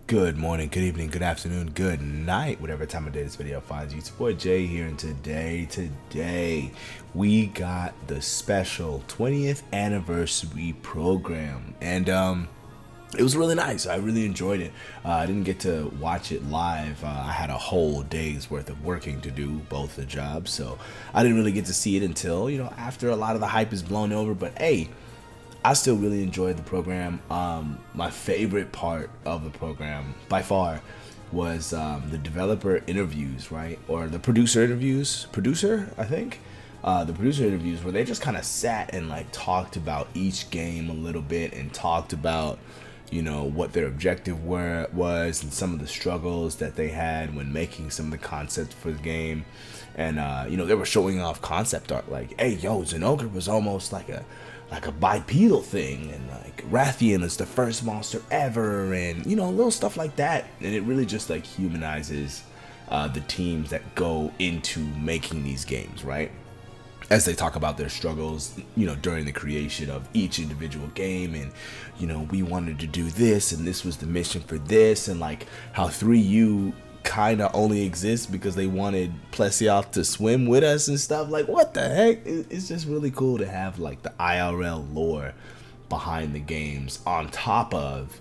Good morning, good evening, good afternoon, good night, whatever time of day this video finds you. It's your boy Jay here, and today we got the special 20th anniversary program, and it was really nice. I really enjoyed it. I didn't get to watch it live. I had a whole day's worth of working to do, both the jobs, so I didn't really get to see it until after a lot of the hype is blown over. But hey, I still really enjoyed the program. My favorite part of the program, by far, was the developer interviews, right? Or the producer interviews. Producer, I think. The producer interviews where they just kind of sat and like talked about each game a little bit and talked about, what their objective was and some of the struggles that they had when making some of the concepts for the game. And they were showing off concept art like, hey, yo, Zinogre was almost like a bipedal thing, and like Rathian is the first monster ever, and little stuff like that. And it really just like humanizes the teams that go into making these games, right? As they talk about their struggles, during the creation of each individual game, and we wanted to do this, and this was the mission for this, and like how 3U kind of only exists because they wanted Plessia to swim with us and stuff. Like, what the heck? It's just really cool to have like the IRL lore behind the games on top of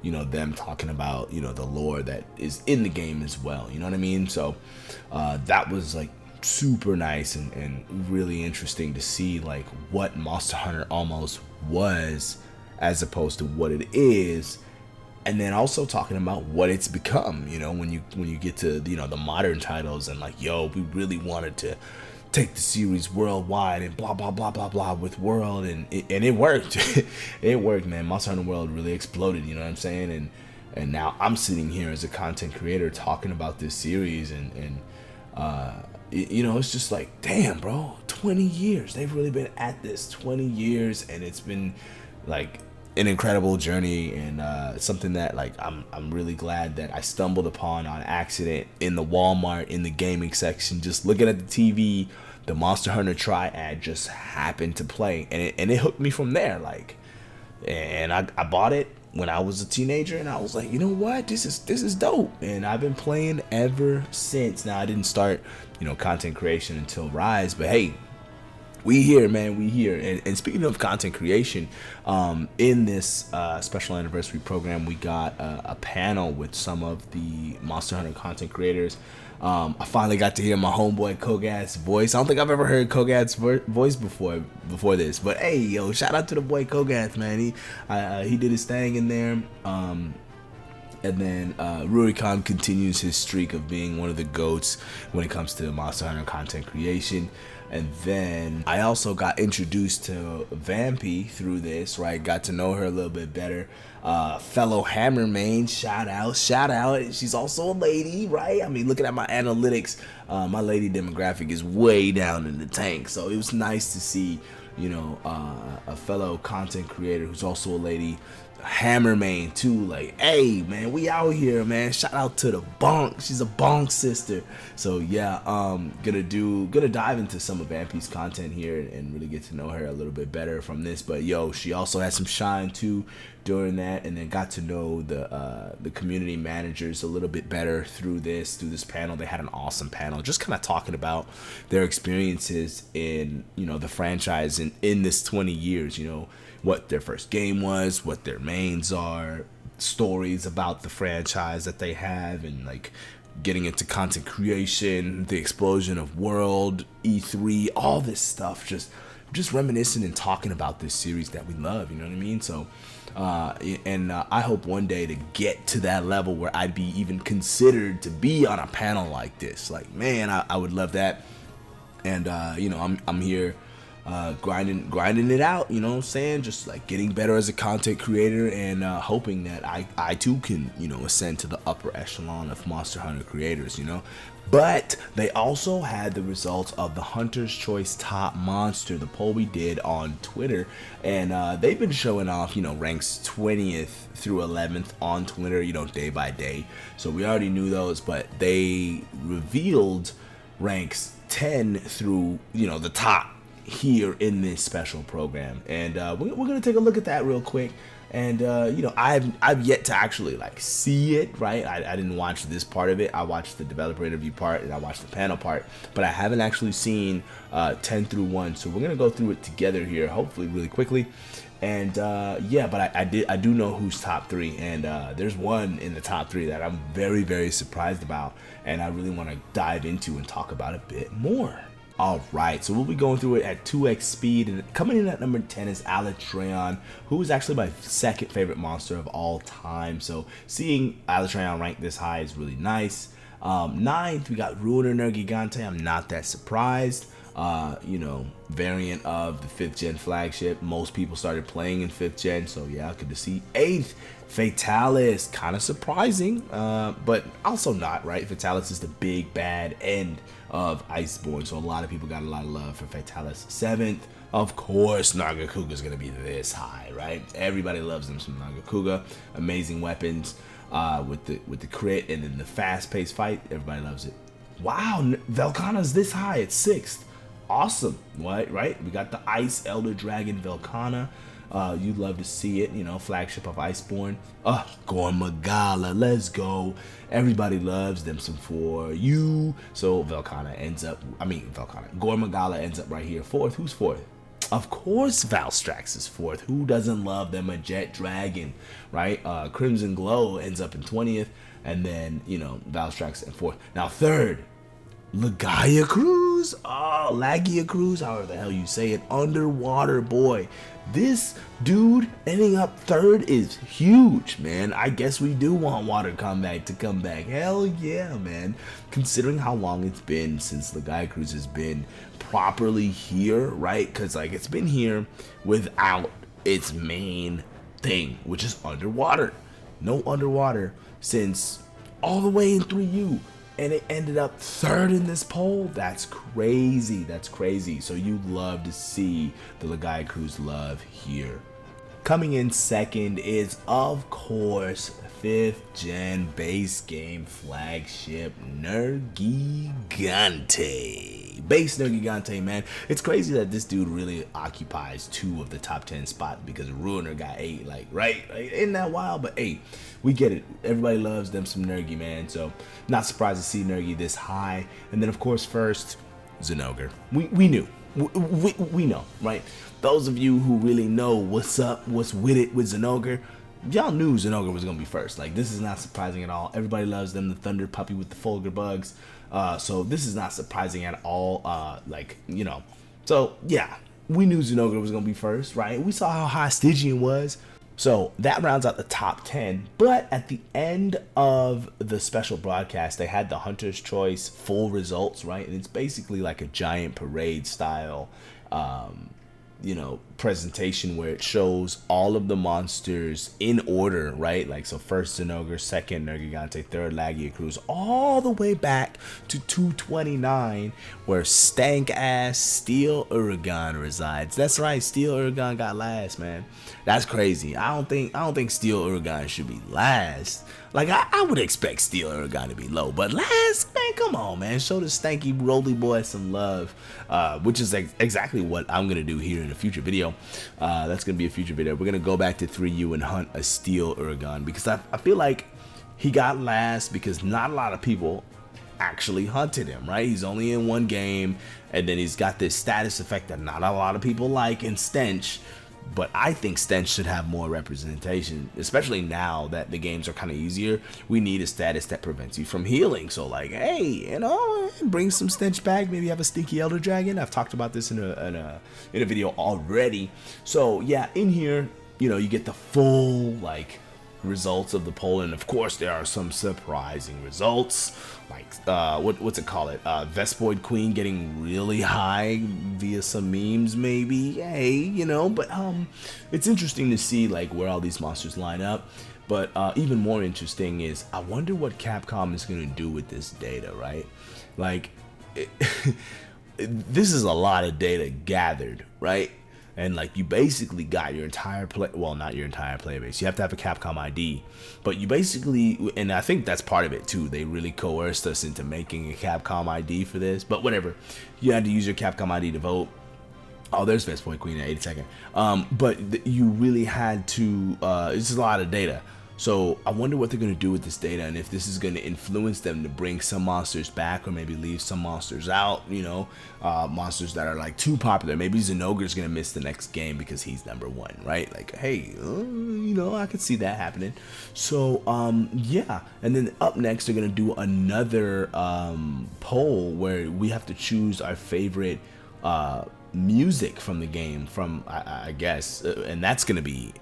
them talking about the lore that is in the game as well. You know what I mean? So that was like super nice and really interesting to see like what Monster Hunter almost was as opposed to what it is. And then also talking about what it's become, when you get to the modern titles, and like, yo, we really wanted to take the series worldwide and blah blah blah blah blah with World, and it worked. It worked, man. Monster Hunter World really exploded. You know what I'm saying? And now I'm sitting here as a content creator talking about this series, and it's just like, damn, bro, 20 years. They've really been at this 20 years, and it's been like an incredible journey, and something that like I'm really glad that I stumbled upon on accident in the Walmart in the gaming section, just looking at the TV. The Monster Hunter Triad just happened to play, and it hooked me from there. Like, and I bought it when I was a teenager, and I was like, you know what, this is dope, and I've been playing ever since. Now I didn't start content creation until Rise, but hey, we here, man. We here. And speaking of content creation, in this special anniversary program, we got a panel with some of the Monster Hunter content creators. I finally got to hear my homeboy Kogath's voice. I don't think I've ever heard Kogath's voice before this, but hey, yo, shout out to the boy Kogath, man. He did his thing in there. And then Rurikhan continues his streak of being one of the GOATs when it comes to Monster Hunter content creation. And then I also got introduced to Vampy through this, right? Got to know her a little bit better. Fellow Hammer main, shout out. She's also a lady, right? I mean, looking at my analytics, my lady demographic is way down in the tank. So it was nice to see, a fellow content creator who's also a lady, Hammer main too. Like, hey, man, we out here, man. Shout out to the Bonk. She's a Bonk sister. So yeah, gonna dive into some of Vampy's content here and really get to know her a little bit better from this. But yo, she also had some shine too during that, and then got to know the community managers a little bit better through this panel. They had an awesome panel, just kind of talking about their experiences in the franchise and in this 20 years. What their first game was, what their mains are, stories about the franchise that they have, and like getting into content creation, the explosion of World, E3, all this stuff, just reminiscing and talking about this series that we love, you know what I mean? So I hope one day to get to that level where I'd be even considered to be on a panel like this. Like, man, I would love that. And I'm here grinding it out, you know what I'm saying? Just like getting better as a content creator, and hoping that I too can, ascend to the upper echelon of Monster Hunter creators, But they also had the results of the Hunter's Choice Top Monster, the poll we did on Twitter, and they've been showing off, ranks 20th through 11th on Twitter, day by day. So we already knew those, but they revealed ranks 10 through, the top here in this special program, and we're gonna take a look at that real quick. And you know, I've yet to actually like see it, right? I didn't watch this part of it. I watched the developer interview part and I watched the panel part, but I haven't actually seen 10 through 1. So we're gonna go through it together here, hopefully really quickly. And yeah, but I do know who's top 3, and there's one in the top 3 that I'm very, very surprised about, and I really want to dive into and talk about a bit more. All right, so we'll be going through it at 2x speed, and coming in at number 10 is Alatreon, who is actually my second favorite monster of all time. So seeing Alatreon ranked this high is really nice. 9th, we got Ruiner Nergigante. I'm not that surprised. You know, variant of the 5th gen flagship. Most people started playing in 5th gen, so yeah, good to see. 8th, Fatalis, kind of surprising, but also not, right? Fatalis is the big bad end of Iceborne, so a lot of people got a lot of love for Fatalis. 7th, of course, Nargacuga is gonna be this high, right? Everybody loves them some Nargacuga. Amazing weapons, with the crit and then the fast-paced fight. Everybody loves it. Wow, Velkhana's this high at 6th. Awesome, right? We got the Ice Elder Dragon Velkhana. You'd love to see it, you know, flagship of Iceborne. Gormagala, let's go. Everybody loves them some for you. So Gormagala ends up right here. 4th, who's 4th? Of course Valstrax is 4th. Who doesn't love them a Jet Dragon, right? Crimson Glow ends up in 20th, and then, you know, Valstrax in 4th. Now 3rd, Lagia Cruz, Lagia Cruz, however the hell you say it, underwater boy. This dude ending up 3rd is huge, man. I guess we do want Water Combat to come back. Hell yeah, man. Considering how long it's been since Lagia Cruz has been properly here, right? Because like it's been here without its main thing, which is underwater. No underwater since all the way in 3U. And it ended up 3rd in this poll. That's crazy. That's crazy. So you love to see the Lagia Cruz love here. Coming in 2nd is, of course, 5th gen base game flagship Nergigante. Base Nergigante, man. It's crazy that this dude really occupies 2 of the top 10 spots because Ruiner got 8, like, right? Like, isn't that wild? But hey, we get it. Everybody loves them some Nergi, man. So not surprised to see Nergi this high. And then, of course, first, Zinogre. We knew. We know, right? Those of you who really know what's up, what's with it with Zinogre, y'all knew Zinogre was gonna be first. Like, this is not surprising at all. Everybody loves them, the Thunder Puppy with the Fulgur bugs. So this is not surprising at all. Like, you know, so yeah, we knew Zinogre was gonna be first, right? We saw how high Stygian was. So that rounds out the top 10, but at the end of the special broadcast, they had the Hunter's Choice full results, right? And it's basically like a giant parade style, you know, presentation where it shows all of the monsters in order, right? Like, so first Zinogre, 2nd Nergigante, 3rd Lagia Cruz, all the way back to 229, where stank ass Steel Uragaan resides. That's right, Steel Uragaan got last, man. That's crazy. I don't think Steel Uragaan should be last. Like, I would expect Steel Uragaan to be low, but last, man, come on, man. Show the stanky roly boy some love, which is exactly what I'm gonna do here in a future video. That's gonna be a future video. We're gonna go back to 3U and hunt a Steel Uragaan because I feel like he got last because not a lot of people actually hunted him, right? He's only in 1 game, and then he's got this status effect that not a lot of people like in Stench. But I think Stench should have more representation, especially now that the games are kind of easier. We need a status that prevents you from healing. So like, hey, you know, bring some Stench back. Maybe have a Stinky Elder Dragon. I've talked about this in a video already. So yeah, in here, you know, you get the full like results of the poll, and of course there are some surprising results, like what's it called, Vespoid Queen getting really high via some memes, maybe. Hey, you know, but it's interesting to see like where all these monsters line up. But even more interesting is I wonder what Capcom is going to do with this data, right? Like this is a lot of data gathered, right? And like you basically got your entire not your entire player base. You have to have a Capcom ID, but you basically, and I think that's part of it too. They really coerced us into making a Capcom ID for this, but whatever. You had to use your Capcom ID to vote. Oh, there's Best Boy Queen at 82nd. But you really had to, it's a lot of data. So I wonder what they're going to do with this data, and if this is going to influence them to bring some monsters back or maybe leave some monsters out, you know, monsters that are like too popular. Maybe Zinogre's going to miss the next game because he's #1, right? Like, hey, you know, I could see that happening. So, yeah. And then up next, they're going to do another poll where we have to choose our favorite music from the game from I guess, and that's gonna be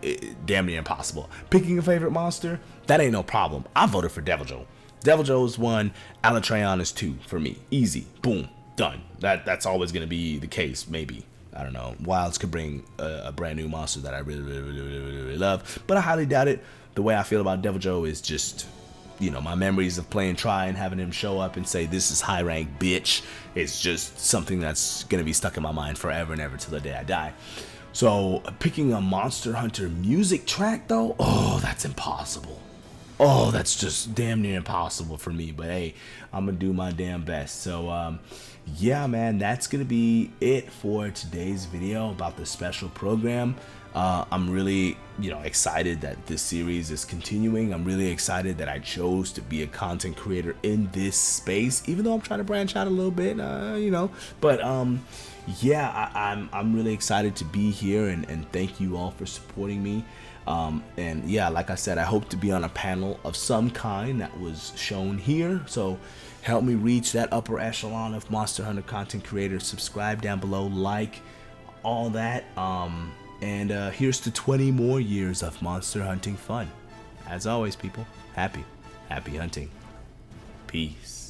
damn near impossible. Picking a favorite monster, that ain't no problem. I voted for Deviljho. Deviljho is 1, Alatreon is 2 for me. Easy, boom, done. That's always gonna be the case. Maybe, I don't know, Wilds could bring a brand new monster that I really love, but I highly doubt it. The way I feel about Deviljho is just, you know, my memories of playing Try and having him show up and say, "This is high rank, bitch," is just something that's gonna be stuck in my mind forever and ever till the day I die. So picking a Monster Hunter music track though, oh, that's impossible. Oh, that's just damn near impossible for me. But hey, I'm gonna do my damn best. So yeah, man, that's gonna be it for today's video about the special program. I'm really, you know, excited that this series is continuing. I'm really excited that I chose to be a content creator in this space, even though I'm trying to branch out a little bit, you know. But yeah, I'm really excited to be here, and thank you all for supporting me. And yeah, like I said, I hope to be on a panel of some kind that was shown here. So help me reach that upper echelon of Monster Hunter content creators. Subscribe down below, like, all that. And here's to 20 more years of monster hunting fun. As always, people, happy hunting. Peace.